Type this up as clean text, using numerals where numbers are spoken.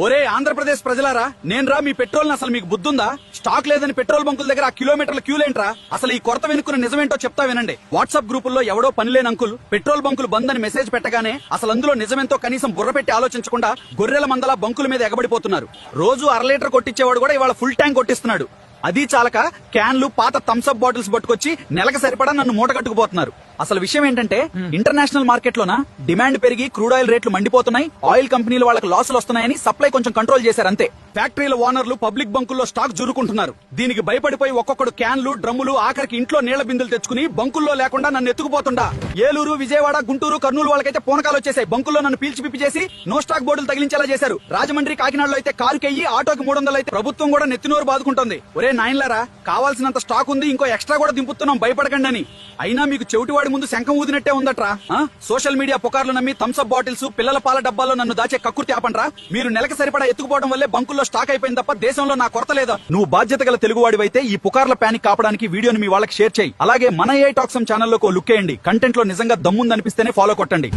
ఒరే ఆంధ్రప్రదేశ్ ప్రజలారా, నేను రా మీ పెట్రోల్ అసలు మీకు బుద్ధుందా? స్టాక్ లేదని పెట్రోల్ బంకుల దగ్గర ఆ కిలోమీటర్ల క్యూలేంట్రా? అసలు ఈ కొరత వెనుక్కున్న నిజమేంటో చెప్తా వినండి. వాట్సాప్ గ్రూపుల్లో ఎవడో పనిలేని అంకుల్ పెట్రోల్ బంకులు బంద్ అని మెసేజ్ పెట్టగానే అసలు అందులో నిజమేంతో కనీసం బుర్ర పెట్టి ఆలోచించకుండా గొర్రెల మందల బంకుల మీద ఎగబడిపోతున్నారు. రోజు 1/2 లీటర్ కొట్టించేవాడు కూడా ఇవాళ ఫుల్ ట్యాంక్ కొట్టిస్తున్నాడు. అది చాలక క్యాన్లు, పాత థమ్స్అప్ బాటిల్స్ పట్టుకొచ్చి నెలకు సరిపడా నన్ను మూట కట్టుకుపోతున్నారు. అసలు విషయం ఏంటంటే ఇంటర్నేషనల్ మార్కెట్ లోన డిమాండ్ పెరిగి క్రూడ్ ఆయిల్ రేట్లు మండిపోతున్నాయి. ఆయిల్ కంపెనీలు వాళ్ళకి లాసులు వస్తున్నాయని సప్లై కొంచెం కంట్రోల్ చేశారు అంతే. ఫ్యాక్టరీల ఓనర్లు పబ్లిక్ బంకుల్లో స్టాక్ జురుకుంటున్నారు. దీనికి భయపడిపోయి ఒక్కొక్కడు క్యాన్లు, డ్రమ్ములు, ఆఖరికి ఇంట్లో నీళ్ల బిందులు తెచ్చుకుని బంకుల్లో లేకుండా నన్ను ఎత్తుకుపోతుండా. ఏలూరు, విజయవాడ, గుంటూరు, కర్నూలు వాళ్ళకైతే పూనకాలు వచ్చేసాయి. బంకుల్లో నన్ను పీల్చి పిప్పి చేసి నో స్టాక్ బోర్డులు తగిలించేలా చేశారు. రాజమండ్రి, కాకినాడలో అయితే కారుకెయ్యి ఆటోకి 300 అయితే ప్రభుత్వం కూడా నెత్తినోరు బాదుకుంటుంది. ఒరే నాయన్లారా, కావాల్సినంత స్టాక్ ఉంది, ఇంకో ఎక్స్ట్రా కూడా దింపుతున్నాం, భయపడకండి అని. అయినా మీకు చెవిటివాడి ముందు శంఖం ఊదినట్టే ఉందట్రా. సోషల్ మీడియా పుకార్లు నమ్మి థమ్స్అప్ బాటిల్స్, పిల్లల పాల డబ్బాల్లో నన్ను దాచే కక్కుర్తి ఆపండ్రా. మీరు నెలకు సరిపడా ఎత్తుకుపోవడం వల్లే బంకుల్లో స్టాక్ అయిపోయింది తప్ప దేశంలో నా కొరత లేదా? నువ్వు బాధ్యత గల తెలుగువాడివైతే ఈ పుకార్ల ప్యానిక్ కాపడానికి వీడియోని మీ వాళ్ళకి షేర్ చేయి. అలాగే మన AI టాక్స్ ఛానల్లోకి లుక్ వేయండి. కంటెంట్ లో నిజంగా దమ్ముందనిపిస్తేనే ఫాలో కొట్టండి.